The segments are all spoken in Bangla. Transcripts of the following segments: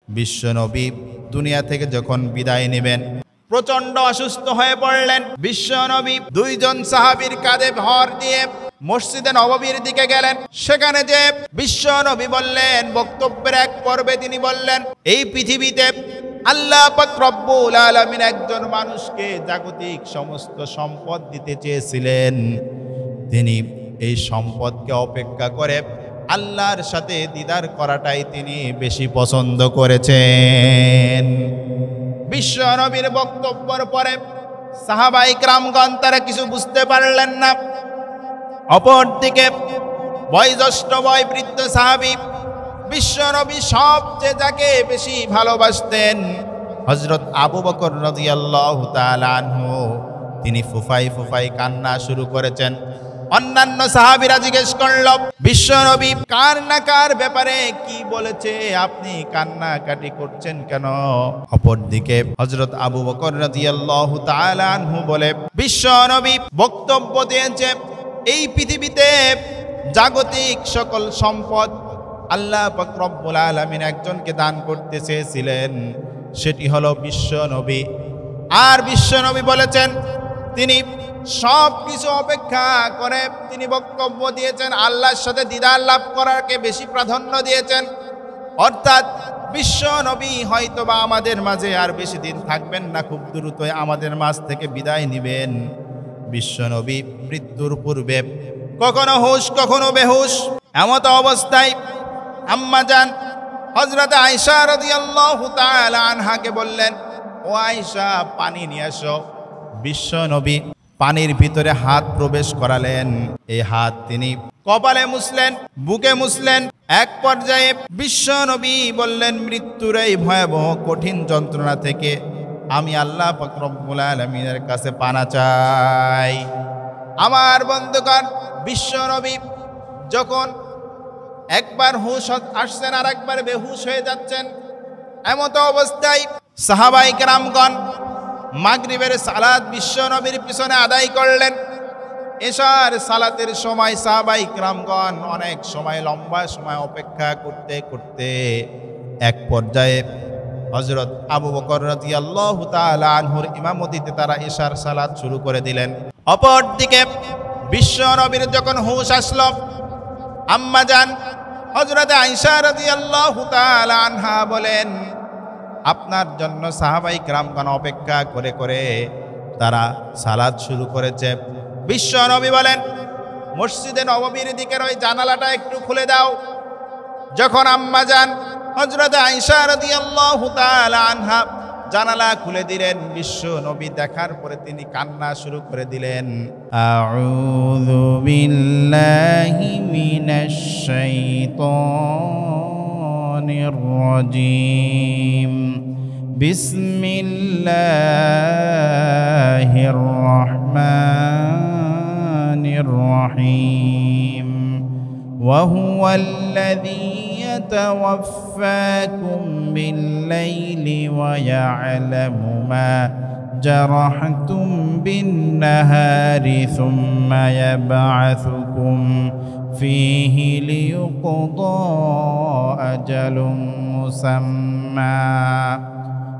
বিশ্বনবী দুনিয়া থেকে যখন বিদায় নেবেন, প্রচন্ড অসুস্থ হয়ে পড়লেন। বিশ্বনবী দুইজন সাহাবীর কাঁধে ভর দিয়ে মসজিদে নববীর দিকে গেলেন। সেখানে যে বিশ্বনবী বললেন, বক্তব্যের এক পর্বে তিনি বললেন, এই পৃথিবীতে আল্লাহ পাক রব্বুল আলামিন একজন মানুষকে জাগতিক সমস্ত সম্পদ দিতে চেয়েছিলেন। তিনি এই সম্পদকে অপেক্ষা করে আল্লাহর সাথে দিদার করাটাই তিনি বেশি পছন্দ করেছেন। বিশ্বনবীর বক্তব্যের পরে সাহাবায়ে কিরামগণ তারা কিছু বুঝতে পারলেন না। অপরদিকে বয়োজ্যেষ্ঠ বৃদ্ধ সাহাবী, বিশ্বনবী সবচেয়ে যাকে বেশি ভালোবাসতেন, হযরত আবু বকর রাদিয়াল্লাহু তাআলা আনহু, তিনি ফুফাই ফুফাই কান্না শুরু করেছেন। অন্যান্য সাহাবীরা জিজ্ঞেস করল, বিশ্বনবী কার না কার ব্যাপারে কি বলেছে, আপনি কান্নাকাটি করছেন কেন? অপরদিকে হযরত আবু বকর রাদিয়াল্লাহু তাআলা আনহু বলে, বিশ্বনবী বক্তব্য দিয়েছে, এই পৃথিবীতে জাগতিক সকল সম্পদ আল্লাহ পাক রব্বুল আলামিন একজনকে দান করতে চেয়েছিলেন, সেটি হলো বিশ্বনবী। আর বিশ্বনবী বলেছেন, তিনি সব কিছু অপেক্ষা করে তিনি বক্তব্য দিয়েছেন, আল্লাহর সাথে দিদার লাভ করাকে বেশি প্রাধান্য দিয়েছেন। অর্থাৎ বিশ্বনবী হয়তোবা আমাদের মাঝে আর বেশি দিন থাকবেন না, খুব দ্রুতই আমাদের মাঝ থেকে বিদায় নেবেন। বিশ্বনবী মৃত্যুর পূর্বে কখনো হুঁশ কখনো বেহুশ, এমত অবস্থায় আম্মা জান হযরত আয়েশা রাদিয়াল্লাহু তাআলা আনহাকে বললেন, ও আয়েশা, পানি নিয়ে আসো। বিশ্বনবী পানির ভিতরে হাত প্রবেশ করালেন। এই হাত তিনি কপালে মুছলেন, বুকে মুছলেন। এক পর্যায়ে বিশ্বনবী বললেন, মৃত্যুর এই ভয়াবহ কঠিন যন্ত্রণা থেকে আমি আল্লাহ পাক রব্বুল আলামিনের কাছে পানা চাই। আমার বন্ধুগণ, বিশ্বনবী যখন একবার হুঁশ আসছেন আর একবার বেহুশ হয়ে যাচ্ছেন, এমত অবস্থায় সাহাবায়ে কেরামগণ মাগরিবের সালাত বিশ্বনবীর পিছনে আদায় করলেন। এশার সালাতের সময় সাহাবায়ে কেরামগণ অনেক সময়, লম্বা সময় অপেক্ষা করতে করতে এক পর্যায়ে হযরত আবু বকর রাদিয়াল্লাহু তাআলা আনহুর ইমামতিতে তারা এশার সালাত শুরু করে দিলেন। অপরদিকে বিশ্বনবীর যখন হুঁশ আসলো, আম্মা জান হযরত আয়েশা রাদিয়াল্লাহু তাআলা আনহা বলেন, আপনার জন্য সাহাবায়ে কেরামগণ অপেক্ষা করে করে তারা সালাত শুরু করেছে। বিশ্বনবী বলেন, মসজিদে নববীর দিকের ওই জানালাটা একটু খুলে দাও। যখন আম্মা জান হযরত আয়েশা রাদিয়াল্লাহু তাআলা আনহা জানালা খুলে দিলেন, বিশ্বনবী দেখার পরে তিনি কান্না শুরু করে দিলেন। আউযু বিল্লাহি মিনাশ শাইতানির রাজীম। বিসমিল্লাহির রাহমানির রাহিম। ওয়া হুয়াল্লাযী يتوفاكم بالليل ويعلم ما جرحتم بالنهار ثم يبعثكم فيه ليقضى أجل مسمى.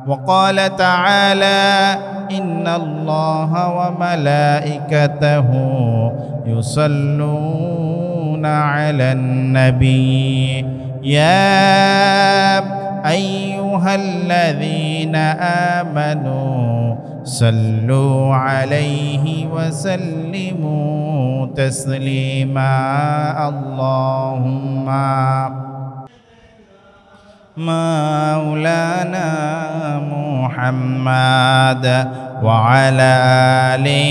وقال تعالى إن الله وملائكته يصلون على النبي يا أيها الذين آمنوا صلوا عليه وسلموا تسليما. اللهم مولانا محمد وعلى آله।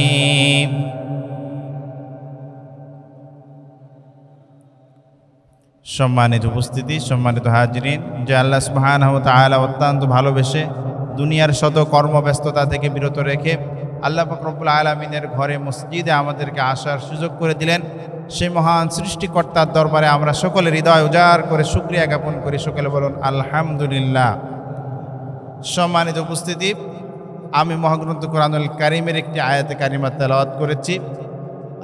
সম্মানিত উপস্থিতি, সম্মানিত হাজিরিন, যে আল্লাহ সুবহানাহু ওয়া তাআলা অত্যন্ত ভালোবেসে দুনিয়ার শত কর্মব্যস্ততা থেকে বিরত রেখে আল্লাহ পাক রব্বুল আলামিনের ঘরে মসজিদে আমাদেরকে আসার সুযোগ করে দিলেন, সেই মহান সৃষ্টিকর্তার দরবারে আমরা সকলে হৃদয় উজাড় করে শুকরিয়া জ্ঞাপন করি। সকলে বলুন আলহামদুলিল্লাহ। সম্মানিত উপস্থিতি, আমি মহাগ্রন্থ কোরআনুল কারীমের একটি আয়াতে কারিমা তেলাওয়াত করেছি।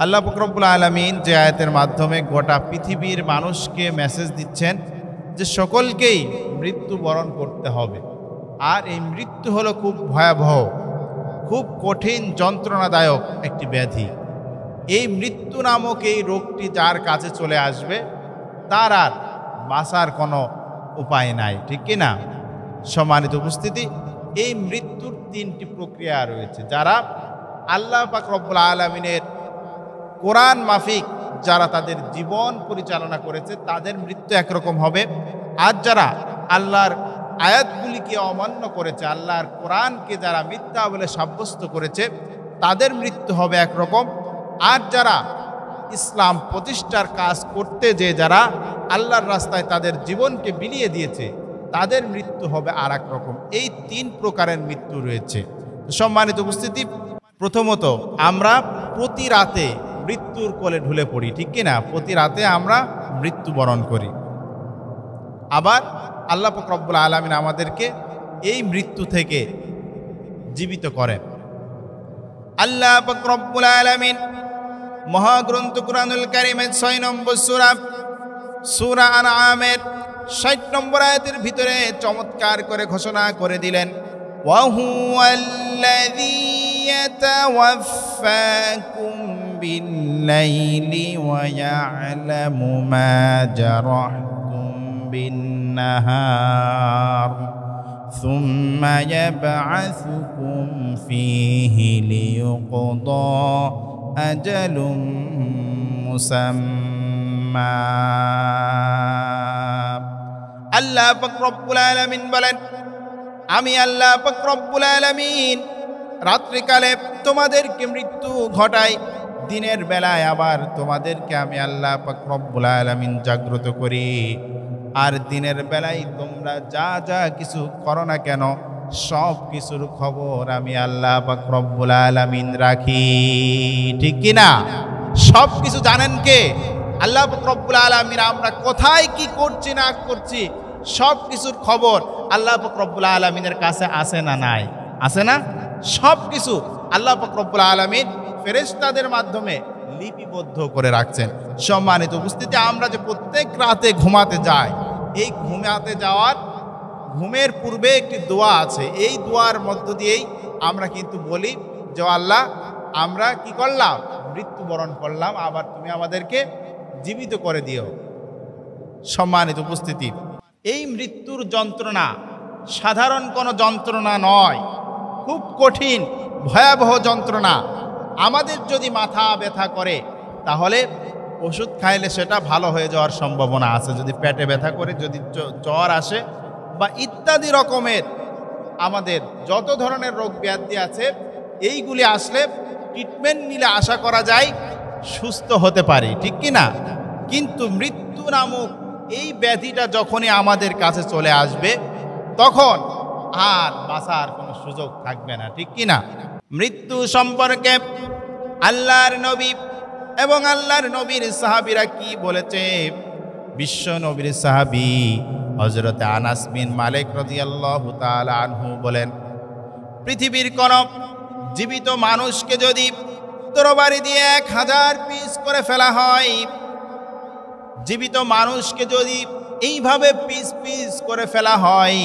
আল্লাহ পাক রব্বুল আলামিন যে আয়াতের মাধ্যমে গোটা পৃথিবীর মানুষকে মেসেজ দিচ্ছেন যে সকলকেই মৃত্যুবরণ করতে হবে। আর এই মৃত্যু হলো খুব ভয়াবহ, খুব কঠিন যন্ত্রণাদায়ক একটি ব্যাধি। এই মৃত্যু নামক এই রোগটি যার কাছে চলে আসবে তার আর বাঁচার কোনো উপায় নাই, ঠিক কি না? সম্মানিত উপস্থিতি, এই মৃত্যুর 3টি প্রক্রিয়া রয়েছে। যারা আল্লাহ পাক রব্বুল আলামিনের কোরআন মাফিক যারা তাদের জীবন পরিচালনা করেছে তাদের মৃত্যু একরকম হবে, আর যারা আল্লাহর আয়াতগুলিকে অমান্য করেছে, আল্লাহর কোরআনকে যারা মিথ্যা বলে সাব্যস্ত করেছে তাদের মৃত্যু হবে একরকম, আর যারা ইসলাম প্রতিষ্ঠার কাজ করতে যে যারা আল্লাহর রাস্তায় তাদের জীবনকে বিলিয়ে দিয়েছে তাদের মৃত্যু হবে আর এক রকম। এই 3 প্রকারের মৃত্যু রয়েছে। সম্মানিত উপস্থিতি, প্রথমত আমরা প্রতি রাতে মৃত্যুর কোলে ঢুলে পড়ি, ঠিক কিনা? প্রতি রাতে আমরা মৃত্যুবরণ করি। আবার আল্লাহ পাক রব্বুল আলামিন আমাদেরকে এই মৃত্যু থেকে জীবিত করেন। আল্লাহ পাক রব্বুল আলামিন মহাগ্রন্থ কুরআনুল কারীমের 6 নম্বর সূরা আনআমের 60 নম্বর আয়াতের ভিতরে চমৎকার করে ঘোষণা করে দিলেন, ওয়া হুয়াল্লাযী ইয়াতাওয়াফফাকুম বিল-লাইলি ওয়া ইয়া'লামু মা জারাহতুম বিন-নাহার সুম্মা ইয়াব'আসুকুম ফীহি লিইউকদা আজালুম মুসাম্মা। আল্লাহ পাক রব্বুল আলামিন বলেন, আমি আল্লাহ পাক রব্বুল আলামিন রাত্রিকালে তোমাদেরকে মৃত্যু ঘটাই, দিনের বেলায় আবার তোমাদেরকে আমি আল্লাহ পাক রব্বুল আলামিন জাগ্রত করি। আর দিনের বেলায় তোমরা যা যা কিছু করো না কেন সব কিছুর খবর আমি আল্লাহ পাক রব্বুল আলামিন রাখি, ঠিক কি না? সব কিছু জানেন কে? আল্লাহ পাক রব্বুল আলামিন। আমরা কোথায় কি করছি না করছি সব কিছুর খবর আল্লাহ পাক রব্বুল আলামিনের কাছে আছে না নাই? আছে না? সব কিছু আল্লাহ পাক রব্বুল আলামিন ফেরেশতাদের মাধ্যমে লিপিবদ্ধ করে রাখছেন। সম্মানিত উপস্থিতি, আমরা যে প্রত্যেক রাতে ঘুমাতে যাই, এই ঘুমাতে যাওয়ার ঘুমের পূর্বে একটি দোয়া আছে। এই দোয়ার মধ্য দিয়েই আমরা কিন্তু বলি যে আল্লাহ, আমরা কি করলাম? মৃত্যুবরণ করলাম, আবার তুমি আমাদেরকে জীবিত করে দিও। সম্মানিত উপস্থিতি, এই মৃত্যুর যন্ত্রণা সাধারণ কোনো যন্ত্রণা নয়, খুব কঠিন ভয়াবহ যন্ত্রণা। আমাদের যদি মাথা ব্যথা করে তাহলে ওষুধ খাইলে সেটা ভালো হয়ে যাওয়ার সম্ভাবনা আছে। যদি পেটে ব্যথা করে, যদি জ্বর আসে বা ইত্যাদি রকমের আমাদের যত ধরনের রোগ ব্যাধি আছে, এইগুলি আসলে ট্রিটমেন্ট নিলে আশা করা যায় সুস্থ হতে পারি, ঠিক কি না? কিন্তু মৃত্যু নামক এই ব্যাধিটা যখনই আমাদের কাছে চলে আসবে তখন আর বাঁচার কোনো সুযোগ থাকবে না, ঠিক কি না? মৃত্যু সম্পর্কে আল্লাহর নবী এবং আল্লাহর নবীর সাহাবীরা কি বলেছে? বিশ্ব নবীর সাহাবী হযরত আনাস বিন মালিক রাদিয়াল্লাহু তাআলা আনহু বলেন, পৃথিবীর কোন জীবিত মানুষকে যদি তরবারি দিয়ে 1000 পিস করে ফেলা হয়, জীবিত মানুষকে যদি এইভাবে পিস পিস করে ফেলা হয়,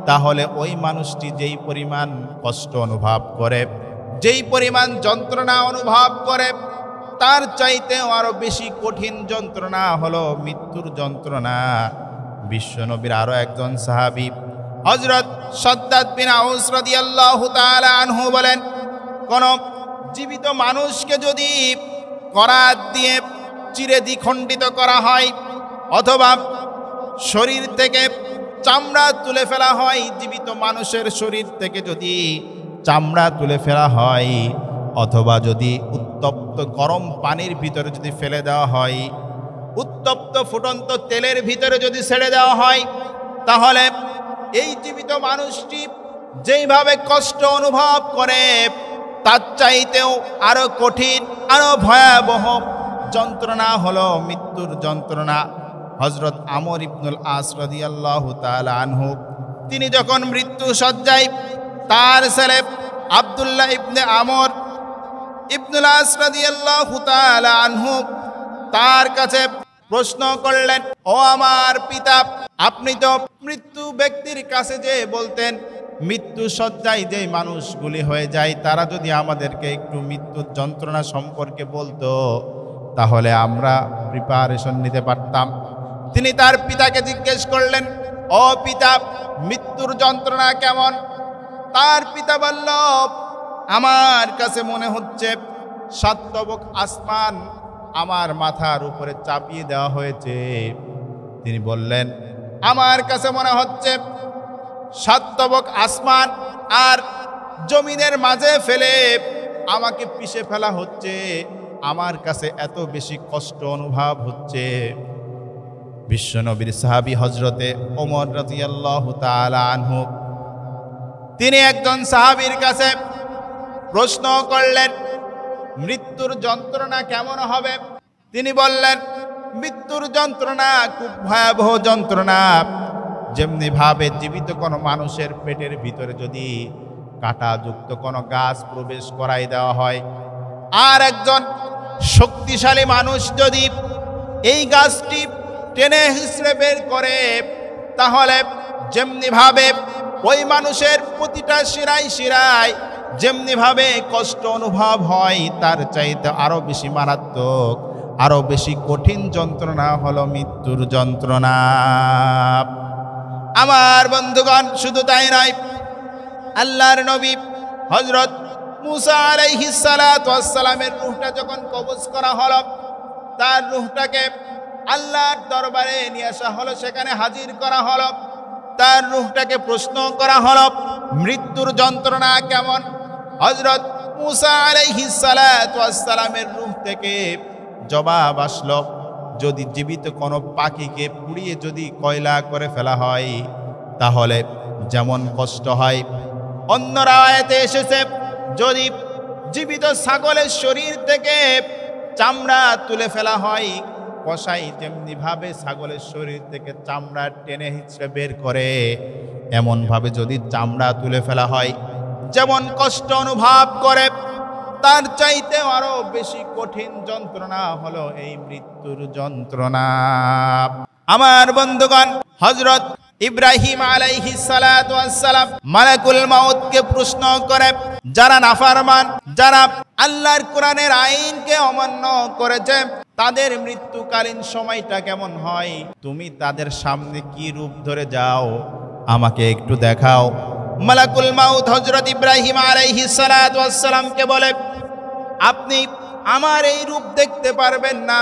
তাহলে ওই মানুষটি যেই পরিমাণ কষ্ট অনুভব করে, যেই পরিমাণ যন্ত্রণা অনুভব করে, তার চাইতেও আরো বেশি কঠিন যন্ত্রণা হলো মৃত্যুর যন্ত্রণা। বিশ্বনবীর আরো একজন সাহাবী হযরত শাদ্দাদ বিন আউস রাদিয়াল্লাহু তাআলা আনহু বলেন, কোন জীবিত মানুষকে যদি করাত দিয়ে চিরে দ্বিখণ্ডিত করা হয় অথবা শরীর থেকে চামড়া তুলে ফেলা হয়, জীবিত মানুষের শরীর থেকে যদি চামড়া তুলে ফেলা হয় অথবা যদি উত্তপ্ত গরম পানির ভিতরে যদি ফেলে দেওয়া হয়, উত্তপ্ত ফুটন্ত তেলের ভিতরে যদি ছেড়ে দেওয়া হয়, তাহলে এই জীবিত মানুষটি যেইভাবে কষ্ট অনুভব করে তার চাইতেও আরো কঠিন, আরো ভয়াবহ যন্ত্রণা হলো মৃত্যুর যন্ত্রণা। হযরত আমর ইবনুল আস রাদিয়াল্লাহু তাআলা আনহু তিনি যখন মৃত্যু শয্যায়, তার ছেলে আব্দুল্লাহ ইবনে আমর ইবনুল আস রাদিয়াল্লাহু তাআলা আনহু তার কাছে প্রশ্ন করলেন, ও আমার পিতা, আপনি তো মৃত্যু ব্যক্তির কাছে যে বলতেন, মৃত্যু শয্যায় যে মানুষগুলি হয়ে যায় তারা যদি আমাদেরকে একটু মৃত্যুর যন্ত্রণা সম্পর্কে বলতো তাহলে আমরা প্রিপারেশন নিতে পারতাম। তিনি তার পিতাকে জিজ্ঞেস করলেন, ও পিতা, মৃত্যুর যন্ত্রণা কেমন? তার পিতা বলল, আমার কাছে মনে হচ্ছে 7 তবক আসমান আমার মাথার উপরে চাপিয়ে দেওয়া হয়েছে। তিনি বললেন, আমার কাছে মনে হচ্ছে 7 তবক আসমান আর জমিনের মাঝে ফেলে আমাকে পিষে ফেলা হচ্ছে। আমার কাছে এত বেশি কষ্ট অনুভব হচ্ছে। বিশ্বনবীর সাহাবী হযরতে ওমর রাদিয়াল্লাহু তাআলা আনহু, তিনি একজন সাহাবীর কাছে প্রশ্ন করলেন, মৃত্যুর যন্ত্রণা কেমন হবে? তিনি বললেন, মৃত্যুর যন্ত্রণা খুব ভয়াবহ যন্ত্রণা। যেমনি ভাবে জীবিত কোনো মানুষের পেটের ভিতরে যদি কাঁটাযুক্ত কোনো গাছ প্রবেশ করাই দেওয়া হয়, আর একজন শক্তিশালী মানুষ যদি এই গাছটি টেনে হিঁচড়ে বের করে, তাহলে যেমনি ভাবে ওই মানুষের প্রতিটা শিরায় শিরায় যেমনি ভাবে কষ্ট অনুভব হয়, তার চাইতে আরো বেশি মারাত্মক, আরো বেশি কঠিন যন্ত্রণা হলো মৃত্যুর যন্ত্রণা। আমার বন্ধুগণ, শুধু তাই নয়, আল্লাহর নবী হযরত মুসা আলাইহিস সালাতু ওয়াস সালামের রূহটা যখন কবজ করা হলো, তার রূহটাকে আল্লাহর দরবারে নিয়ে আসা হলো, সেখানে হাজির করা হলো। তার রূহটাকে প্রশ্ন করা হলো, মৃত্যুর যন্ত্রণা কেমন? হযরত মুসা আলাইহিস সালাতু ওয়াস সালামের রূহ থেকে জবাব আসলো, যদি জীবিত কোনো পাখিকে পুড়িয়ে যদি কয়লা করে ফেলা হয় তাহলে যেমন কষ্ট হয়। অন্য রায়াতে এসেছে, যদি জীবিত ছাগলের শরীর থেকে চামড়া তুলে ফেলা হয়, কসাই যেমনি ভাবে ছাগলের শরীর থেকে চামড়া টেনে হিঁচড়ে বের করে, এমন ভাবে যদি চামড়া তুলে ফেলা হয়, যেমন কষ্ট অনুভব করে, তার চাইতে আরো বেশি কঠিন যন্ত্রণা হলো এই মৃত্যুর যন্ত্রণা। আমার বন্ধুগণ, হযরত ইব্রাহিম আলাইহিস সালাতু ওয়াস সালাম মালাকুল মাউতকে প্রশ্ন করে, যারা নাফরমান, যারা আল্লাহর কোরআনের আইনকে অমান্য করেছে, তাদের মৃত্যুকালীন সময়টা কেমন হয়? তুমি তাদের সামনে কি রূপ ধরে যাও, আমাকে একটু দেখাও। মালাকুল মাউত হযরত ইব্রাহিম আলাইহিস সালাতু ওয়াস সালামকে বলে, আপনি আমার এই রূপ দেখতে পারবেন না।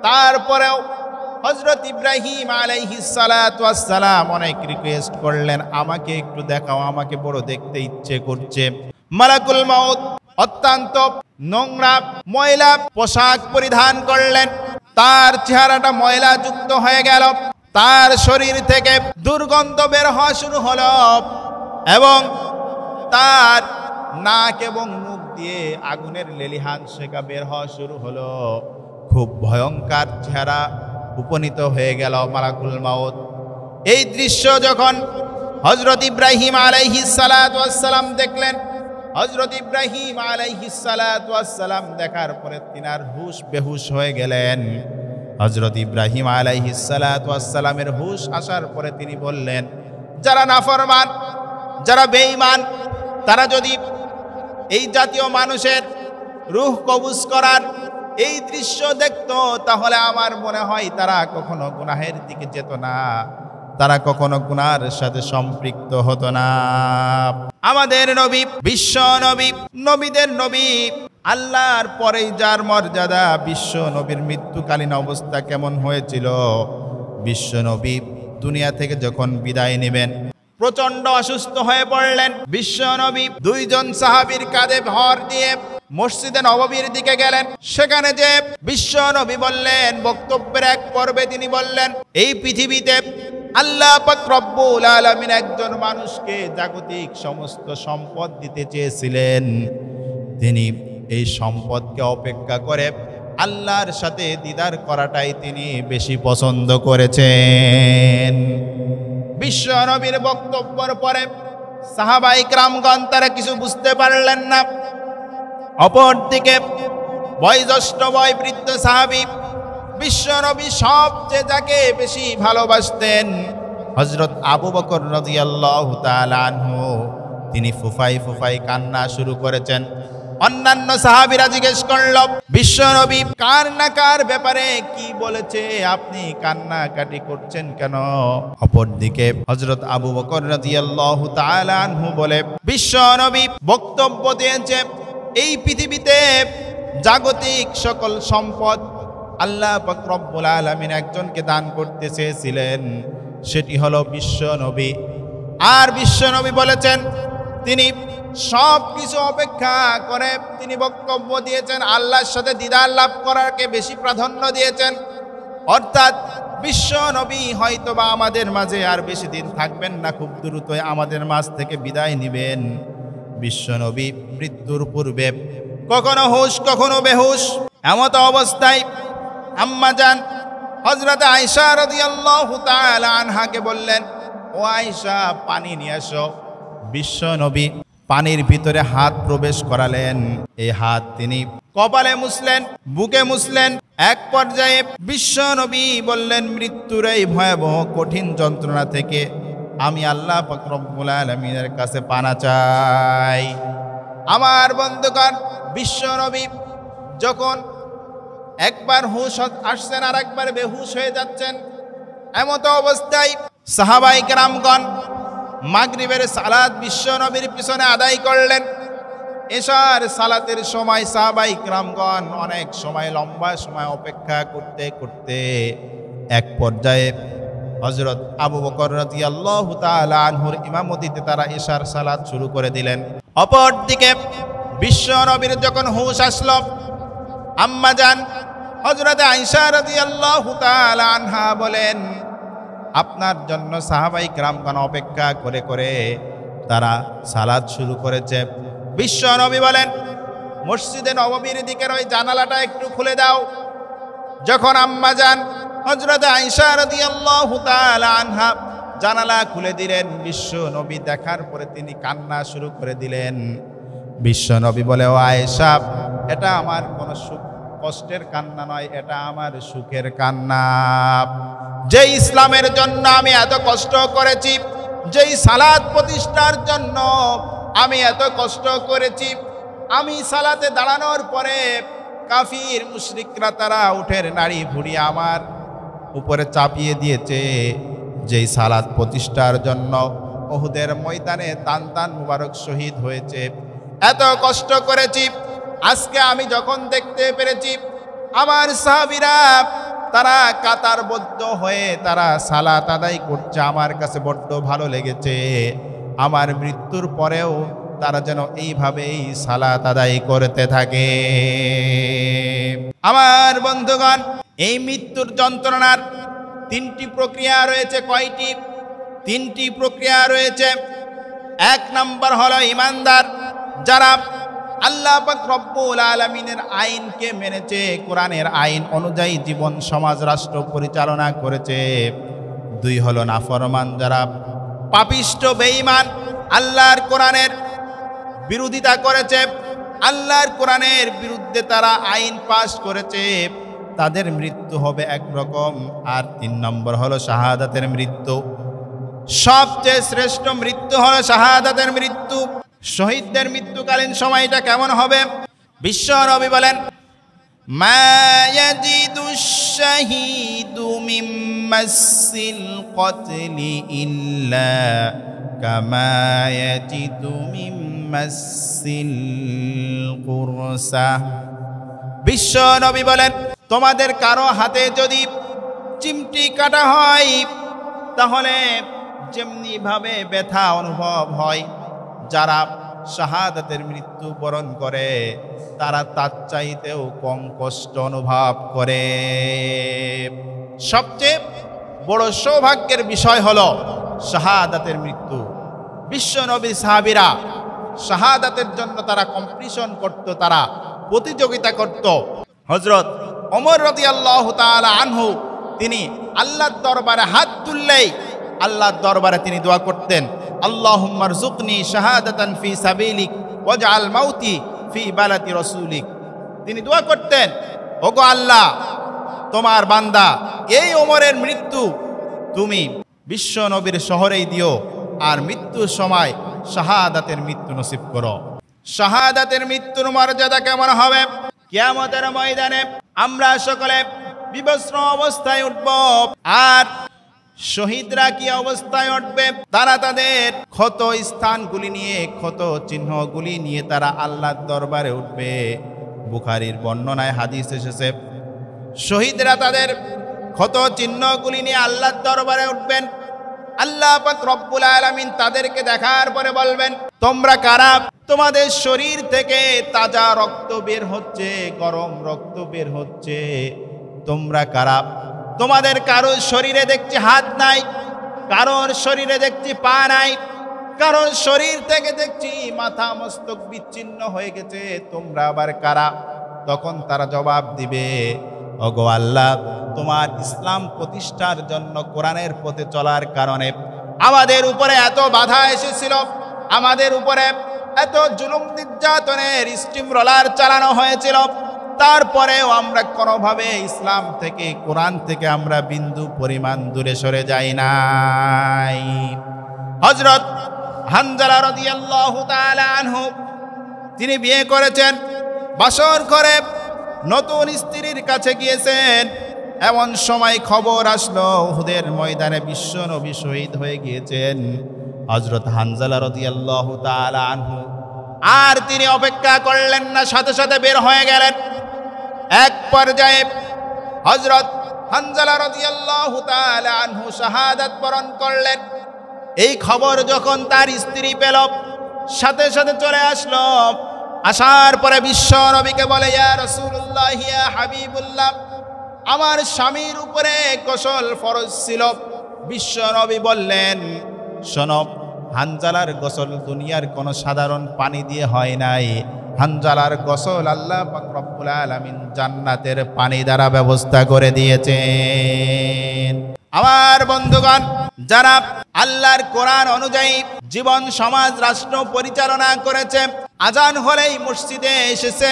তারপরেও হযরত ইব্রাহিম আলাইহিস সালাতু ওয়াস সালাম অনেক রিকোয়েস্ট করলেন, আমাকে একটু দেখাও, আমাকে বড় দেখতে ইচ্ছে করছে। মালাকুল মাউত অত্যন্ত নোংরা ময়লা পোশাক পরিধান করলেন, তার চেহারাটা ময়লা যুক্ত হয়ে গেল, তার শরীর থেকে দুর্গন্ধ বের হওয়া শুরু হলো এবং তার নাক এবং মুখ দিয়ে আগুনের লেলিহান শেখা বের হওয়া শুরু হলো। খুব ভয়ঙ্কর চেহারা উপনীত হয়ে গেল মালাকুল মাউত। এই দৃশ্য যখন হযরত ইব্রাহিম আলাইহিস সালাতু ওয়াস সালাম দেখলেন, হযরত ইব্রাহিম আলাইহিস সালাতু ওয়াস সালাম দেখার পরে তিনার হুশ বেহুশ হয়ে গেলেন। হযরত ইব্রাহিম আলাইহিস সালাতু ওয়াস সালামের হুশ আসার পরে তিনি বললেন, যারা নাফরমান, যারা বেঈমান, তারা যদি এই জাতীয় মানুষের রূহ কবজ করার এই দৃশ্য দেখতো, তাহলে আমার মনে হয় তারা কখনো গুনাহের দিকে যেত না, তারা কখনো গুনার সাথে সম্পৃক্ত হতো না। আমাদের নবী, বিশ্ব নবী, নবীদের নবী, আল্লাহর পরেই যার মর্যাদা, বিশ্ব নবীর মৃত্যুকালীন অবস্থা কেমন হয়েছিল? বিশ্ব নবী দুনিয়া থেকে যখন বিদায় নেবেন, প্রচন্ড অসুস্থ হয়ে পড়লেন। বিশ্ব নবী 2 জন সাহাবীর কাঁধে ভর দিয়ে মসজিদে নববীর দিকে গেলেন। সেখানে যে বিশ্ব নবী বললেন, বক্তব্যের এক পর্বে তিনি বললেন, এই পৃথিবীতে আল্লাহ পাক রব্বুল আলামিন একজন মানুষকে জাগতিক সমস্ত সম্পদ দিতে চেয়েছিলেন। তিনি এই সম্পদকে অপেক্ষা করে আল্লাহর সাথে দিদার করাটাই তিনি বেশি পছন্দ করেছেন। বিশ্ব নবীর বক্তব্যের পরে সাহাবায়ে কিরামগণ তারা কিছু বুঝতে পারলেন না। অপরদিকে বয়োজ্যেষ্ঠ বৃদ্ধ সাহাবী বিশ্ব নবী সবচেয়ে যাকে বেশি ভালোবাসতেন হযরত আবু বকর রাদিয়াল্লাহু তাআলা আনহু তিনি ফুফাই ফুফাই কান্না শুরু করেছেন। অন্যান্য সাহাবীরা জিজ্ঞেস করল, বিশ্বনবী কার না কার ব্যাপারে কি বলেছে, আপনি কান্নাকাটি করছেন কেন? অপরদিকে হযরত আবু বকর রাদিয়াল্লাহু তাআলা আনহু বলে, বিশ্বনবী বক্তব্য দিয়েছে এই পৃথিবীতে জাগতিক সকল সম্পদ আল্লাহ পাক রব্বুল আলামিন একজনকে দান করতে চেয়েছিলেন, সেটি হলো বিশ্বনবী। আর বিশ্বনবী বলেছেন তিনি সব কিছু অপেক্ষা করে তিনি বক্তব্য দিয়েছেন আল্লাহর সাথে দিদার লাভ করাকে বেশি প্রাধান্য দিয়েছেন। অর্থাৎ বিশ্বনবী হয়তোবা আমাদের মাঝে আর বেশি দিন থাকবেন না, খুব দ্রুতই আমাদের মাঝ থেকে বিদায় নেবেন। বিশ্বনবী মৃত্যুর পূর্বে কখনো হুঁশ কখনো বেহুশ, এমত অবস্থায় আম্মা জান হযরত আয়েশা রাদিয়াল্লাহু তাআলা আনহাকে বললেন, ও আয়েশা পানি নিয়ে আসো। বিশ্বনবী পানির ভিতরে হাত প্রবেশ করালেন। এই হাত তিনি কপালে মুছলেন, বুকে মুছলেন। এক পর্যায়ে বিশ্বনবী বললেন, মৃত্যুর এই ভয়াবহ কঠিন যন্ত্রণা থেকে আমি আল্লাহ পাক রব্বুল আলামিনের কাছে পানা চাই। আমার বন্ধুগণ, বিশ্বনবী যখন একবার হুঁশ আসছেন আর একবার বেহুশ হয়ে যাচ্ছেন, এমত অবস্থায় সাহাবায়ে কেরামগণ মাগরিবের সালাত বিশ্বনবীর পিছনে আদায় করলেন। এশার সালাতের সময় সাহাবায়ে কেরামগণ অনেক সময় লম্বা সময় অপেক্ষা করতে করতে এক পর্যায়ে হযরত আবু বকর রাদিয়াল্লাহু তাআলা আনহুর ইমামতিতে তারা এশার সালাত শুরু করে দিলেন। অপরদিকে বিশ্বনবীর যখন হুঁশ আসলো, আম্মা জান হযরত আয়েশা রাদিয়াল্লাহু তাআলা আনহা বলেন, আপনার জন্য সাহাবায়ে কেরামগণ অপেক্ষা করে করে তারা সালাত শুরু করেছে। বিশ্বনবী বলেন, মসজিদে নববীর দিকের ওই জানালাটা একটু খুলে দাও। যখন আম্মা জান হযরত আয়েশা রাদিয়াল্লাহু তাআলা আনহা জানালা খুলে দিলেন, বিশ্বনবী দেখার পরে তিনি কান্না শুরু করে দিলেন। বিশ্বনবী বলে, ও আয়েশা, এটা আমার কোনো সুখ কষ্টের কান্না নয়, এটা আমার সুখের কান্না। যে ইসলামের জন্য আমি এত কষ্ট করেছি, যেই সালাত প্রতিষ্ঠার জন্য আমি এত কষ্ট করেছি, আমি সালাতে দাঁড়ানোর পরে কাফির মুশরিকরা তারা উঠের নাড়ি ভুড়ি আমার উপরে চাপিয়ে দিয়েছে, যেই সালাত প্রতিষ্ঠার জন্য উহুদের ময়দানে তান তান মুবারক শহীদ হয়েছে, এত কষ্ট করেছি। আজকে আমি যখন দেখতে পেরেছি আমার সাহাবীরা তারা কাতারবদ্ধ হয়ে তারা সালাত আদায় করছে, আমার কাছে বড্ড ভালো লেগেছে। আমার মৃত্যুর পরেও তারা যেন এইভাবেই সালাত আদায় করতে থাকে। আমার বন্ধুগণ, এই মৃত্যুর যন্ত্রণার তিনটি প্রক্রিয়া রয়েছে। কয়টি? তিনটি প্রক্রিয়া রয়েছে। এক নম্বর হলো ইমানদার, যারা আল্লাহ পাক রব্বুল আলামিনের আইনকে মেনেছে, কোরআনের আইন অনুযায়ী জীবন সমাজ রাষ্ট্র পরিচালনা করেছে। দুই হলো নাফরমান, যারা পাপিষ্ঠ বেঈমান, আল্লাহর কোরআনের বিরোধিতা করেছে, আল্লাহর কোরআনের বিরুদ্ধে তারা আইন পাশ করেছে, তাদের মৃত্যু হবে একরকম। আর তিন নম্বর হলো শাহাদাতের মৃত্যু। সবচেয়ে শ্রেষ্ঠ মৃত্যু হলো শাহাদাতের মৃত্যু। শহীদদের মৃত্যুকালীন সময়টা কেমন হবে? বিশ্বনবী বলেন, মা ইয়াজিদুশ শাহীদু মিন মাসসিল কতলি ইল্লা কামা ইয়াজিদু মিন মাসসিল কুরসা। বিশ্বনবী বলেন, তোমাদের কারো হাতে যদি চিমটি কাটা হয় তাহলে যেমনি ভাবে ব্যথা অনুভব হয়, যারা শাহাদাতের মৃত্যু বরণ করে তারা তার চাইতেও কম কষ্ট অনুভব করে। সবচেয়ে বড় সৌভাগ্যের বিষয় হলো শাহাদাতের মৃত্যু। বিশ্বনবী সাহাবীরা শাহাদাতের জন্য তারা কম্পিটিশন করত, তারা প্রতিযোগিতা করত। হযরত ওমর রাদিয়াল্লাহু তাআলা আনহু তিনি আল্লাহর দরবারে হাত তুললেই আল্লাহর দরবারে তিনি দোয়া করতেন, আল্লাহুম্মা রযুকনি শাহাদাতান ফি সাবিলিক ওয়াজআল মাউতি ফি বালাদি রাসূলিক। তিনি দোয়া করতেন, ওগো আল্লাহ, তোমার বান্দা এই ওমরের মৃত্যু তুমি বিশ্ব নবীর শহরেই দিও, আর মৃত্যুর সময় শাহাদাতের মৃত্যু নসিব করো। শাহাদাতের মৃত্যুর মর্যাদা কেমন হবে? কিয়ামতের ময়দানে আমরা সকলে বিবস্ত্র অবস্থায় উঠব, আর শহীদরা কি অবস্থায় উঠবে? তারা তাদের ক্ষত স্থানগুলি নিয়ে, ক্ষত চিহ্নগুলি নিয়ে তারা আল্লাহর দরবারে উঠবে। বুখারীর বর্ণনায় হাদিস এসেছে, শহীদরা তাদের ক্ষত চিহ্নগুলি নিয়ে আল্লাহর দরবারে উঠবেন। আল্লাহ পাক রব্বুল আলামিন তাদেরকে দেখার পরে বলবেন, তোমরা কারা? তোমাদের শরীর থেকে তাজা রক্ত বের হচ্ছে, গরম রক্ত বের হচ্ছে। তোমরা কারা? তোমাদের কারোর শরীরে দেখছি হাত নাই, কারোর শরীরে দেখছি পা নাই, কারোর শরীর থেকে দেখছি মাথা মস্তক বিচ্ছিন্ন হয়ে গেছে। তোমরা আবার কারা? তখন তারা জবাব দিবে, ওগো আল্লাহ, তোমার ইসলাম প্রতিষ্ঠার জন্য কোরআনের পথে চলার কারণে আমাদের উপরে এত বাধা এসেছিল, আমাদের উপরে এত জুলুম নির্যাতনের স্টিম রোলার চালানো হয়েছিল, তারপরেও আমরা কোনোভাবে ইসলাম থেকে, কোরআন থেকে আমরা বিন্দু পরিমাণ দূরে সরে যাই নাই। হযরত হানজালা রাদিয়াল্লাহু তাআলা আনহু, তিনি বিয়ে করেছেন, বাসর করে নতুন স্ত্রীর কাছে গিয়েছেন। এমন সময় খবর আসলো উহুদের ময়দানে বিশ্ব নবী শহীদ হয়ে গিয়েছেন। হযরত হানজালা রাদিয়াল্লাহু তাআলা আনহু আর তিনি অপেক্ষা করলেন না, সাথে সাথে বের হয়ে গেলেন। এক পর্যায়ে হযরত হানজালা রাদিয়াল্লাহু তাআলা আনহু শাহাদাত বরণ করলেন। এই খবর যখন তার স্ত্রী পেল, সাথে সাথে চলে আসলো। আসার পরে বিশ্ব নবীকে বলে, ইয়া রাসূলুল্লাহ, ইয়া হাবিবুল্লাহ, আমার স্বামীর উপরে গোসল ফরজ ছিল। বিশ্ব নবী বললেন, শোনো, হানজালার গোসল দুনিয়ার কোনো সাধারণ পানি দিয়ে হয় নাই। হানজালার গোসল আল্লাহ পাক রব্বুল আলামিন জান্নাতের পানি দ্বারা ব্যবস্থা করে দিয়েছেন। আমার বন্ধুগণ, যারা আল্লাহর কোরআন অনুযায়ী জীবন, সমাজ, রাষ্ট্র পরিচালনা করেছে, আজান হলেই মসজিদে এসেছে,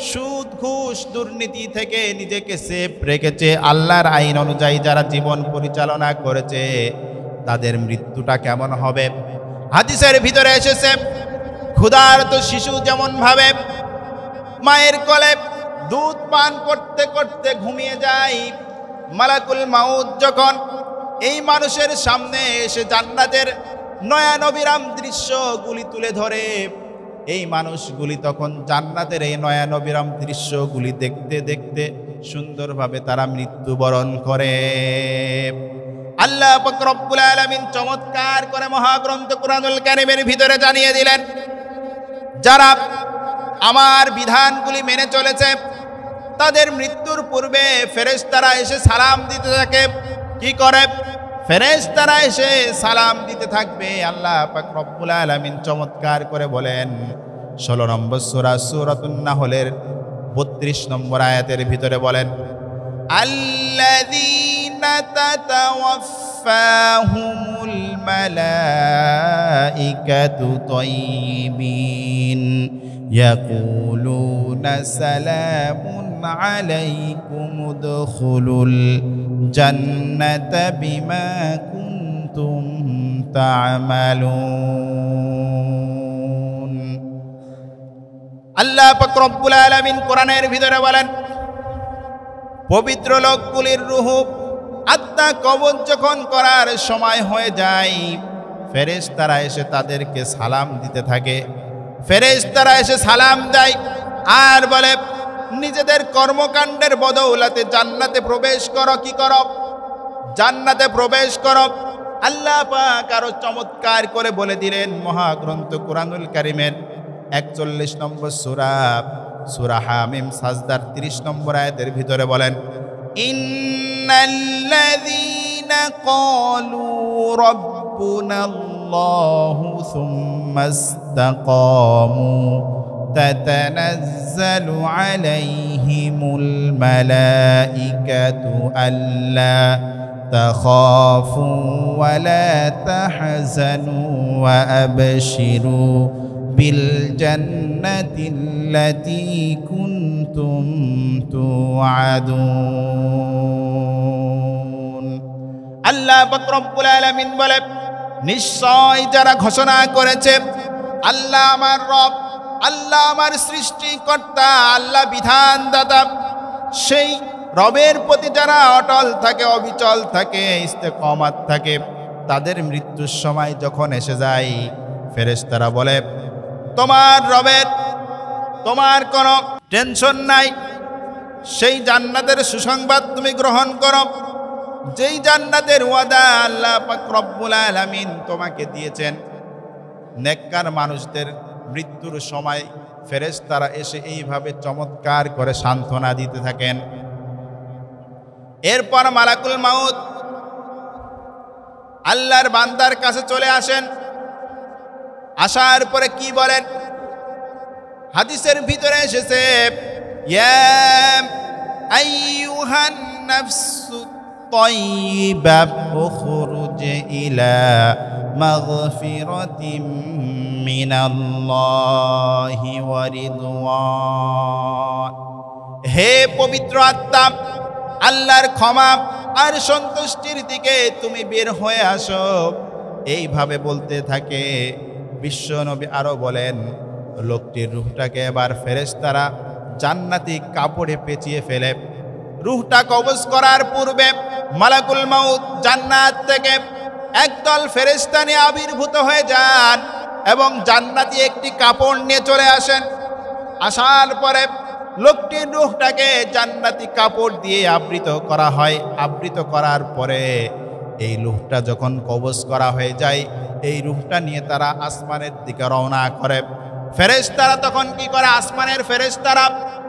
সুদ, ঘুষ, দুর্নীতি থেকে নিজেকে সেফ রেখেছে, আল্লাহর আইন অনুযায়ী যারা জীবন পরিচালনা করেছে, তাদের মৃত্যুটা কেমন হবে? হাদিসের ভিতরে এসেছে, ক্ষুধার্ত শিশু যেমন ভাবে মায়ের কোলে দুধ পান করতে করতে ঘুমিয়ে যায়, মালাকুল মাউত যখন এই মানুষের সামনে এসে জান্নাতের নয়ানবিরাম দৃশ্যগুলি তুলে ধরে, এই মানুষগুলি তখন জান্নাতের এই নয়ানবিরাম দৃশ্যগুলি দেখতে দেখতে সুন্দরভাবে তারা মৃত্যুবরণ করে। আল্লাহ পাক রব্বুল আলামিন চমৎকার করে মহাগ্রন্থ কুরআনুল কারীমের ভিতরে জানিয়ে দিলেন, যারা আমার বিধানগুলি মেনে চলেছে, তাদের মৃত্যুর পূর্বে ফেরেশতারা এসে সালাম দিতে থাকে। কি করে? ফেরেশতারা এসে সালাম দিতে থাকবে। আল্লাহ পাক রব্বুল আলামিন চমৎকার করে বলেন 16 নম্বর সূরা সূরাতুন নাহলের 32 নম্বর আয়াতের ভিতরে বলেন, আল্লাযীনা তাতাওয়াফাহুমুল মালাইকাতু তাইয়িবিন ইয়াকুলুনা সালামুন আলাইকুম উদখুলুল জান্নাতা বিমা কুনতুম তা'মালুন। আল্লাহ পাক রব্বুল আলামিন কোরআনের ভিতরে বলেন, পবিত্র লোকগুলির রূহ, আত্মা কবজ যখন করার সময় হয়ে যায়, ফেরেশতারা এসে তাদেরকে সালাম দিতে থাকে। ফেরেশতারা এসে সালাম দেয় আর বলে, নিজেদের কর্মকাণ্ডের বদৌলতে জান্নাতে প্রবেশ করো। কি করো? জান্নাতে প্রবেশ করো। আল্লাহ পাক আরো চমৎকার করে বলে দিলেন মহাগ্রন্থ কুরআনুল কারীমের 41 নম্বর সূরা, সূরা হামিম সাজদার 30 নম্বর আয়াতের ভিতরে বলেন, ইন্নাল্লাযীনা ক্বালু রাব্বুনাল্লাহু সুম্মা ইসতাকামু তাতানাজ্জালু আলাইহিমুল মালাইকাতু আল্লা তাখাফু ওয়া লা তাহজানু ওয়া আবশিরু বিল জান্নাতিল্লাতী কুনতুম তুআদুন। আল্লাহ পাক রব্বুল আলামিন বলে, নিশ্চয় যারা ঘোষণা করেছে আল্লাহ আমার রব, আল্লাহ আমার সৃষ্টিকর্তা, আল্লাহ বিধানদাতা, সেই রবের প্রতি যারা অটল থাকে, অবিচল থাকে, ইস্তেকামাত থাকে, তাদের মৃত্যুর সময় যখন এসে যায়, ফেরেশতারা বলে, তোমার রবের তোমার কোনো টেনশন নাই, সেই জান্নাতের সুসংবাদ তুমি গ্রহণ করো, যেই জান্নাতের ওয়াদা আল্লাহ পাক রব্বুল আলামিন তোমাকে দিয়েছেন। নেককার মানুষদের মৃত্যুর সময় ফেরেশতারা এসে এইভাবে চমৎকার করে সান্ত্বনা দিতে থাকেন। এরপর মালাকুল মাউত আল্লাহর বান্দার কাছে চলে আসেন। আসার পরে কি বলেন? হাদিসের ভিতরে এসেছে, ইয়া আইয়ুহান নাফসু তাইয়্যিবা উখরুজ ইলা মাগফিরাতিম মিনাল্লাহি ওয়া রিদওয়ান। হে পবিত্র আত্মা, আল্লাহর ক্ষমা আর সন্তুষ্টির দিকে তুমি বের হয়ে আসো। এইভাবে বলতে থাকে। বিশ্ব নবী আরো বলেন, লোকটির রূহটাকে এবার ফেরেশতারা জান্নাতি কাপড়ে পেঁচিয়ে ফেলে। রূহটা কবজ করার পূর্বে মালাকুল মাউত জান্নাত থেকে একদল ফেরেশতা নিয়ে আবির্ভূত হয়ে যান এবং জান্নাতি একটি কাপড় নিয়ে চলে আসেন। আসার পরে লোকটির রূহটাকে জান্নাতি কাপড় দিয়ে আবৃত করা হয়। আবৃত করার পরে এই রূহটা যখন কবজ করা হয়ে যায়, এই রূহটা নিয়ে তারা আসমানের দিকে রওনা করে। ফেরেশতারা তখন কি করে? আসমানের ফেরেশতারা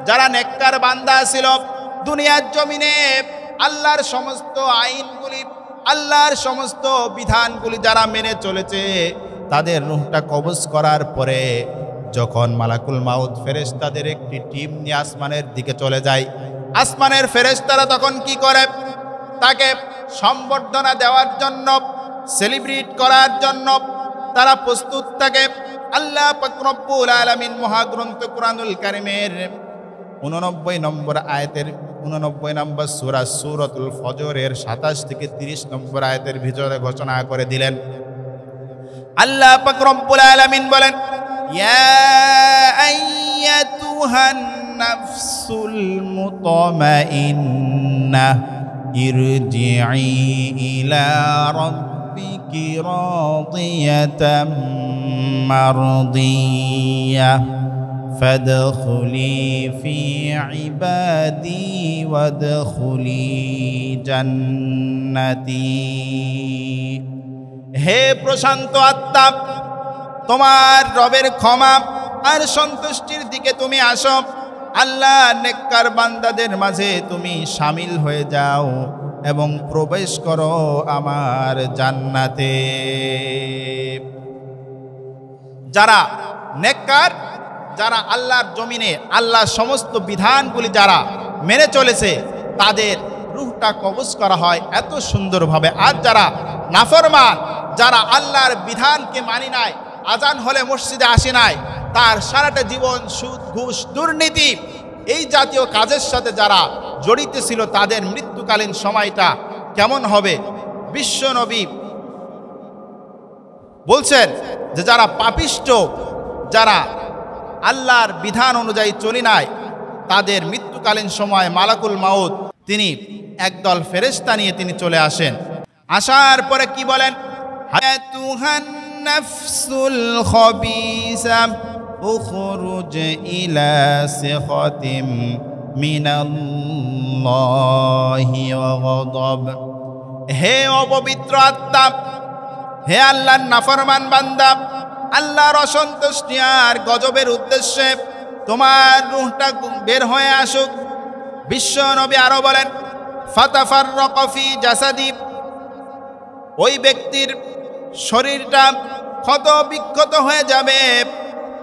যারা নেককার বান্দা ছিল, দুনিয়ার জমিনে আল্লাহর সমস্ত আইনগুলি, আল্লাহর সমস্ত বিধানগুলি যারা মেনে চলেছে, তাদের রূহটা কবজ করার পরে যখন মালাকুল মাউত ফেরেশতাদের একটি টিম নিয়ে আসমানের দিকে চলে যায়, আসমানের ফেরেশতারা তখন কি করে? তাকে সম্বর্ধনা দেওয়ার জন্য, সেলিব্রেট করার জন্য তারা প্রস্তুত থাকে। আল্লাহ পাক রব্বুল আলামিন মহাগ্রন্থ কুরআনুল কারীমের 89 নম্বর আয়াতের 89 নম্বর সূরা সূরাতুল ফজরের 27 থেকে 30 নম্বর আয়াতের ভিতরে ঘোষণা করে দিলেন। আল্লাহ পাক রব্বুল আলামিন বলেন, ইয়া আইয়াতুহান নাফসুল মুতমাইন্নাহ ইরজিই ইলা রাব্বিকি রাদিয়াতাম মারদিয়াহ ফাদখুলি ফি ইবাদি ওয়াদখুলি জান্নাতি। হে প্রশান্ত আত্মা, তোমার রবের ক্ষমা আর সন্তুষ্টির দিকে তুমি আসো। আল্লাহ নেককার বান্দাদের মাঝে তুমি শামিল হয়ে যাও এবং প্রবেশ করো আমার জান্নাতে। যারা নেককার, যারা আল্লাহর জমিনে আল্লাহর সমস্ত বিধানগুলি যারা মেনে চলেছে, তাদের রূহটা কবজ করা হয় এত সুন্দরভাবে। আর যারা নাফরমান, যারা আল্লাহর বিধানকে মানি নাই, আজান হলে মসজিদে আসে নাই, তার সারাটা জীবন সুদ, ঘুষ, দুর্নীতি এই জাতীয় কাজের সাথে যারা জড়িত ছিল, তাদের মৃত্যুকালীন সময়টা কেমন হবে? বিশ্ব নবী বলছেন যে যারা পাপিষ্ঠ, যারা আল্লাহর বিধান অনুযায়ী চলি নাই, তাদের মৃত্যুকালীন সময় মালাকুল মাউত তিনি একদল ফেরেশতা নিয়ে তিনি চলে আসেন। আসার পরে কি বলেন? হায়াতুহান নাফসুল খাবিসা উখরুজ ইলা সিখাতিম মিনাল্লাহি ওয়া গাদাব। হে অপবিত্র আত্মা, হে আল্লাহর নাফরমান বান্দা, আল্লাহর অসন্তুষ্টি আর গজবের উদ্দেশ্যে তোমার রূহটা বের হয়ে আসুক। বিশ্ব নবী আরো বলেন, ফাতাফাররাকা ফি জাসাদি, ওই ব্যক্তির শরীরটা ক্ষত বিক্ষত হয়ে যাবে,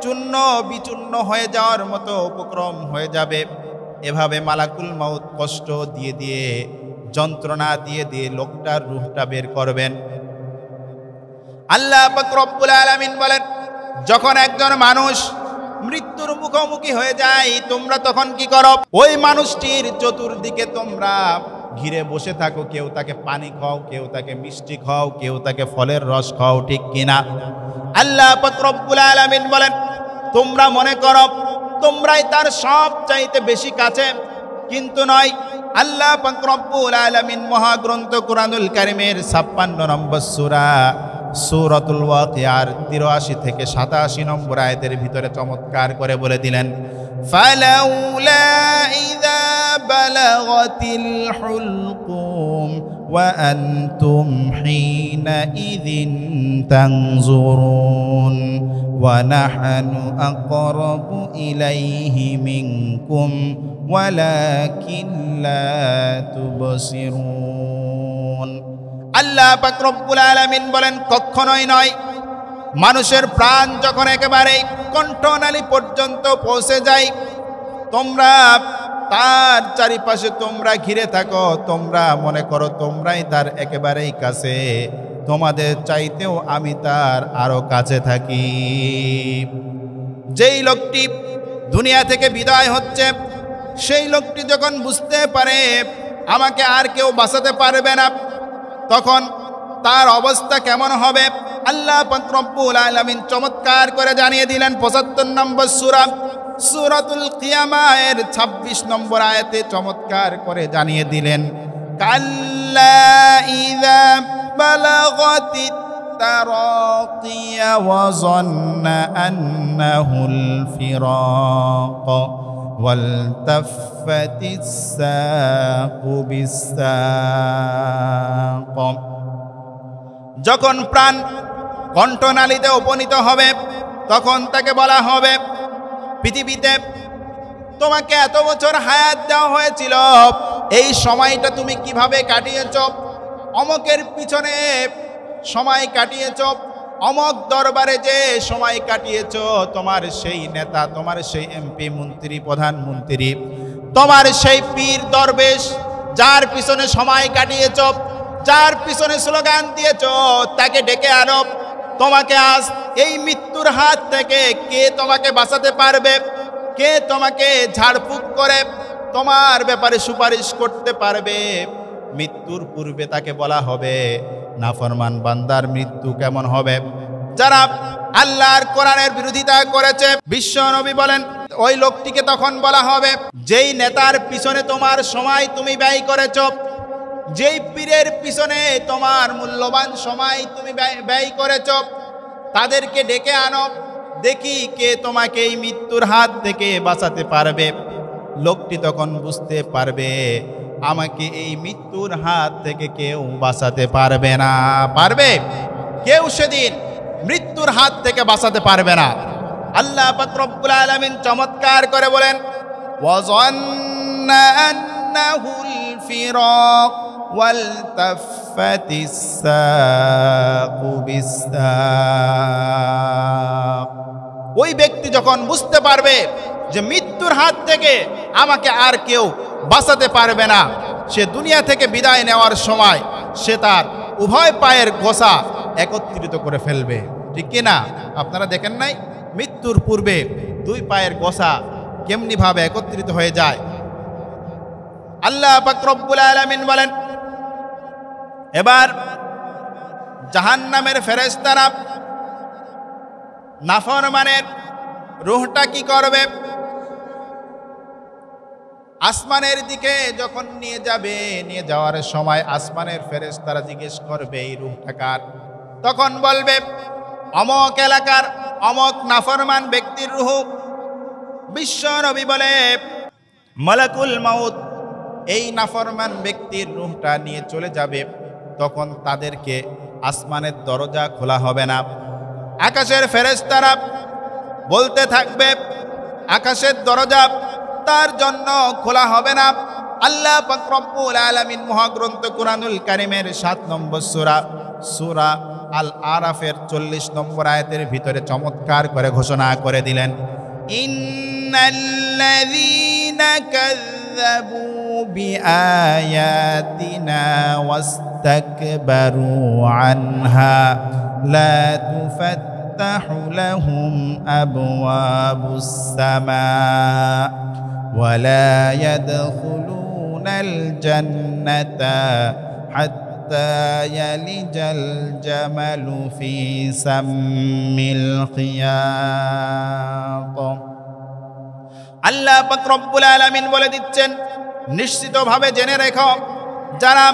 চূর্ণ বিচূর্ণ হয়ে যাওয়ার মতো উপক্রম হয়ে যাবে। এভাবে মালাকুল মাউত কষ্ট দিয়ে দিয়ে, যন্ত্রণা দিয়ে দিয়ে লোকটার রূহটা বের করবেন। আল্লাহ পাক রব্বুল আলামিন বলেন, যখন একজন মানুষ মৃত্যুর মুখোমুখি হয়ে যায়, তোমরা তখন কি করো? ওই মানুষটির চতুর্দিকে তোমরা ঘিরে বসে থাকো, কেউ তাকে পানি খাও, কেউ তাকে মিষ্টি খাও, কেউ তাকে ফলের রস খাও, ঠিক কিনা? আল্লাহ পাক রব্বুল আলামিন বলেন, তোমরা মনে করো তোমরাই তার সব চাইতে বেশি কাছে, কিন্তু নয়। আল্লাহ পাক রব্বুল আলামিন মহাগ্রন্থ কুরআনুল কারীমের 56 নম্বর সূরা সূরাতুল ওয়াকিয়ার 83 থেকে 87 নম্বর আয়াতের ভিতরে চমৎকার করে বলে দিলেন, ফালাউলা ইযা বালাগাতিল হুলকুম ওয়া আনতুম হিনা ইযিন তানজুরুন ওয়া নাহনু আকরাবু ইলাইহি মিনকুম ওয়ালাকিন লা তুবসিরুন। আল্লাহ পাক রব্বুল আলামিন বলেন, কখনোই নয়। মানুষের প্রাণ যখন একেবারে কণ্ঠনালী পর্যন্ত পৌঁছে যায়, তোমরা তার চারিপাশে তোমরা ঘিরে থাকো, তোমরা মনে করো তোমরাই তার একেবারেই কাছে, তোমাদের চাইতেও আমি তার আরো কাছে থাকি। যেই লোকটি দুনিয়া থেকে বিদায় হচ্ছে, সেই লোকটি যখন বুঝতে পারে আমাকে আর কেউ বাঁচাতে পারবে না, তখন তার অবস্থা কেমন হবে আল্লাহ পাক রব্বুল আলামিন চমৎকার করে জানিয়ে দিলেন। 75 নম্বর সূরা সূরাতুল কিয়ামা এর 26 নম্বর আয়াতে চমৎকার করে জানিয়ে দিলেন, কাল্লা ইযা বালাগাতিত তারাকিয়া ওয়া যান্না আন্নাহুল ফিরাক ওয়ালতাফাতিস সাকু বিসাক। যখন প্রাণ কণ্ঠনালীতে উপনীত হবে, তখন তাকে বলা হবে, পৃথিবীতে তোমাকে এত বছর হায়াত দেওয়া হয়েছিল, এই সময়টা তুমি কিভাবে কাটিয়েছ? অমকের পিছনে সময় কাটিয়েছ, অমক দরবারে যে সময় কাটিয়েছ, তোমার সেই নেতা, তোমার সেই এমপি, মন্ত্রী, প্রধানমন্ত্রী, তোমার সেই পীর দরবেশ, যার পিছনে সময় কাটিয়েছ, যার পিছনে স্লোগান দিয়েছ, তাকে ডেকে আনো। তোমাকে আজ এই মৃত্যুর হাত থেকে কে তোমাকে বাঁচাতে পারবে? কে তোমাকে ঝাড়ফুঁক করে তোমার ব্যাপারে সুপারিশ করতে পারবে? মৃত্যুর পূর্বে তাকে বলা হবে, নাফরমান বান্দার মৃত্যু কেমন হবে? যারা আল্লাহর কোরআনের বিরোধিতা করেছে, বিশ্ব নবী বলেন, ওই লোকটিকে তখন বলা হবে, যেই নেতার পিছনে তোমার সময় তুমি ব্যয় করেছ, যেই পীরের পিছনে তোমার মূল্যবান সময় তুমি ব্যয় করেছ, তাদেরকে ডেকে আনো, দেখি কে তোমাকে এই মৃত্যুর হাত থেকে বাঁচাতে পারবে। লোকটি তখন বুঝতে পারবে আমাকে এই মৃত্যুর হাত থেকে কেউ বাঁচাতে পারবে না। পারবে? কেউ সেদিন মৃত্যুর হাত থেকে বাঁচাতে পারবে না। আল্লাহ পাক রব্বুল আলামিন চমৎকার করে বলেন, ওয়াযান্না আন্নাহুল ফিরাক ওয়ালতাফাতিস সাকু বিসাক। ওই ব্যক্তি যখন বুঝতে পারবে যে মৃত্যুর হাত থেকে আমাকে আর কেউ বাঁচাতে পারবে না, সে দুনিয়া থেকে বিদায় নেওয়ার সময় সে তার উভয় পায়ের গোছা একত্রিত করে ফেলবে, ঠিক কিনা? আপনারা দেখেন নাই, মৃত্যুর পূর্বে দুই পায়ের গোছা কেমনি ভাবে একত্রিত হয়ে যায়। আল্লাহ পাক রব্বুল আলামিন বলেন, এবার জাহান্নামের ফেরেশতারা নাফরমানের রূহটা কি করবে? আসমানের দিকে যখন নিয়ে যাবে, নিয়ে যাওয়ার সময় আসমানের ফেরেশতারা জিজ্ঞেস করবে, এই রূহটা কার? তখন বলবে, অমক এলাকার অমক নাফরমান ব্যক্তির রূহ। বিশ্ব নবী বলে, মালাকুল মাউত এই নাফরমান ব্যক্তির রূহটা নিয়ে চলে যাবে। তখন তাদেরকে আসমানের দরজা খোলা হবে না। আকাশের ফেরেশতারা বলতে থাকবে, আকাশের দরজা তার জন্য খোলা হবে না। আল্লাহ পাক রব্বুল আলামিন মহাগ্রন্থ কুরআনুল কারীমের 7 নম্বর সূরা সূরা আল আরাফের 40 নম্বর আয়াতের ভিতরে চমৎকার করে ঘোষণা করে দিলেন, ইন্নাল্লাযীনা কাযযাবু বিআয়াতিনা ওয়াস্তাকবারু আনহা লা তুফাত্তাহু লাহুম আবওয়াবুস সামা ওয়া লা ইয়াদখুলুন ইয়াদখুলুনাল জান্নাতা হাত্তা ইয়ালিজাল জামালু ফি সাম্মিল খিয়াত। আল্লাহ পাক রব্বুল আলামিন বলে দিচ্ছেন, নিশ্চিতভাবে জেনে রেখো, যারা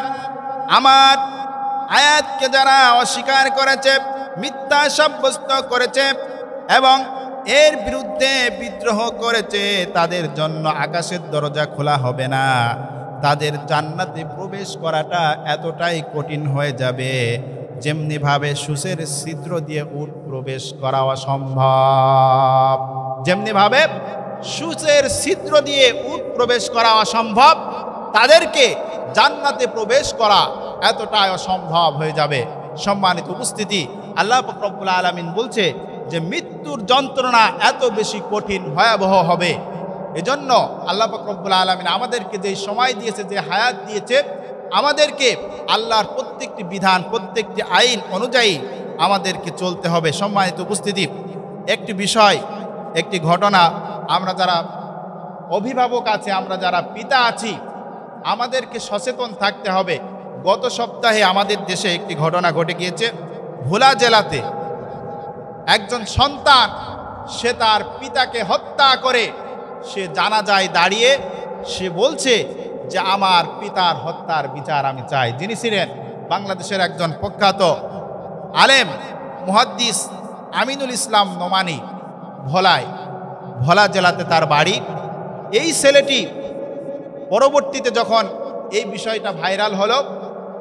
আমার আয়াতকে যারা অস্বীকার করেছে, মিথ্যা সাব্যস্ত করেছে এবং এর বিরুদ্ধে বিদ্রোহ করেছে, তাদের জন্য আকাশের দরজা খোলা হবে না। তাদের জান্নাতে প্রবেশ করাটা এতটাই কঠিন হয়ে যাবে যেমনিভাবে সূচের ছিদ্র দিয়ে উট প্রবেশ করা অসম্ভব। যেমনিভাবে সূচের ছিদ্র দিয়ে উট প্রবেশ করা অসম্ভব, তাদেরকে জান্নাতে প্রবেশ করা এতটাই অসম্ভব হয়ে যাবে। সম্মানিত উপস্থিতি, আল্লাহ পাক রব্বুল আলামিন বলছে যে মৃত্যুর যন্ত্রণা এত বেশি কঠিন ভয়াবহ হবে। এজন্য আল্লাহ পাক রব্বুল আলামিন আমাদেরকে যে সময় দিয়েছে, যে হায়াত দিয়েছে, আমাদেরকে আল্লাহর প্রত্যেকটি বিধান, প্রত্যেকটি আইন অনুযায়ী আমাদেরকে চলতে হবে। সম্মানিত উপস্থিতি, একটি বিষয়, একটি ঘটনা, আমরা যারা অভিভাবক আছে, আমরা যারা পিতা আছি, আমাদেরকে সচেতন থাকতে হবে। গত সপ্তাহে আমাদের দেশে একটি ঘটনা ঘটে গিয়েছে। ভোলা জেলাতে একজন সন্তান, সে তার পিতাকে হত্যা করে সে জানাজায় দাঁড়িয়ে সে বলছে যে আমার পিতার হত্যার বিচার আমি চাই। যিনি ছিলেন বাংলাদেশের একজন প্রখ্যাত আলেম মুহাদ্দিস আমিনুল ইসলাম নোমানী, ভোলা জেলাতে তার বাড়ি। এই ছেলেটি পরবর্তীতে যখন এই বিষয়টা ভাইরাল হলো,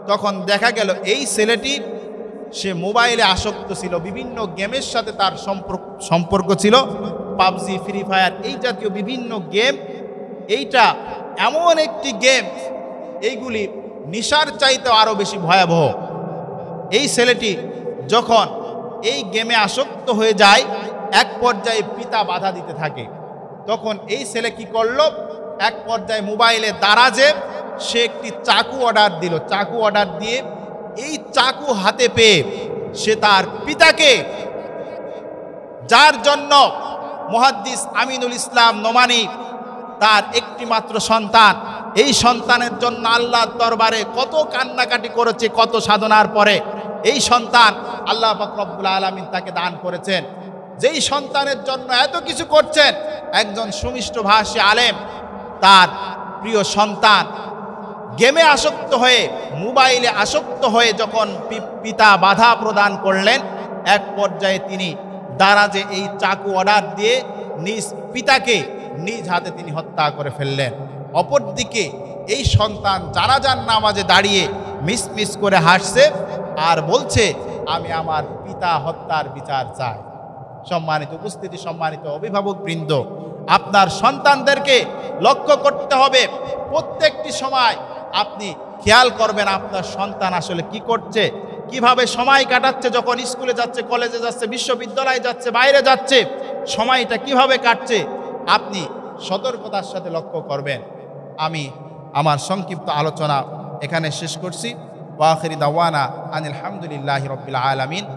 তখন দেখা গেল এই ছেলেটি সে মোবাইলে আসক্ত ছিল, বিভিন্ন গেমের সাথে তার সম্পর্ক ছিল, পাবজি, ফ্রি ফায়ার, এই জাতীয় বিভিন্ন গেম। এইটা এমন একটি গেম, এইগুলি নেশার চাইতে আরও বেশি ভয়াবহ। এই ছেলেটি যখন এই গেমে আসক্ত হয়ে যায়, এক পর্যায়ে পিতা বাধা দিতে থাকে। তখন এই ছেলে কি করলো, এক পর্যায়ে মোবাইলে দারাজে সে একটি চাকু অর্ডার দিল। চাকু অর্ডার দিয়ে এই চাকু হাতে পেয়ে সে তার পিতাকে, যার জন্য মুহাদ্দিস আমিনুল ইসলাম নোমানী তার একটি মাত্র সন্তান, এই সন্তানের জন্য আল্লাহর দরবারে কত কান্নাকাটি করেছে, কত সাধনার পরে এই সন্তান আল্লাহ পাক রব্বুল আলামিন তাকে দান করেছেন। যেই সন্তানের জন্য এত কিছু করছেন, একজন সুমিষ্টভাষী আলেম, তার প্রিয় সন্তান গেমে আসক্ত হয়ে, মোবাইলে আসক্ত হয়ে যখন পিতা বাধা প্রদান করলেন, এক পর্যায়ে তিনি দারাজে এই চাকু অর্ডার দিয়ে নিজ পিতাকে নিজ হাতে তিনি হত্যা করে ফেললেন। অপরদিকে এই সন্তান জানাজার নামাজে দাঁড়িয়ে মিসমিস করে হাসছে আর বলছে, আমি আমার পিতা হত্যার বিচার চাই। সম্মানিত উপস্থিতি, সম্মানিত অভিভাবকবৃন্দ, আপনার সন্তানদেরকে লক্ষ্য করতে হবে। প্রত্যেকটি সময় আপনি খেয়াল করবেন আপনার সন্তান আসলে কি করছে, কিভাবে সময় কাটাচ্ছে, যখন স্কুলে যাচ্ছে, কলেজে যাচ্ছে, বিশ্ববিদ্যালয়ে যাচ্ছে, বাইরে যাচ্ছে, সময়টা কিভাবে কাটছে, আপনি সতর্কতার সাথে লক্ষ্য করবেন। আমি আমার সংক্ষিপ্ত আলোচনা এখানে শেষ করছি। ওয়া আখিরি দাওয়ানা আনিল হামদুলিল্লাহি রাব্বিল আলামিন।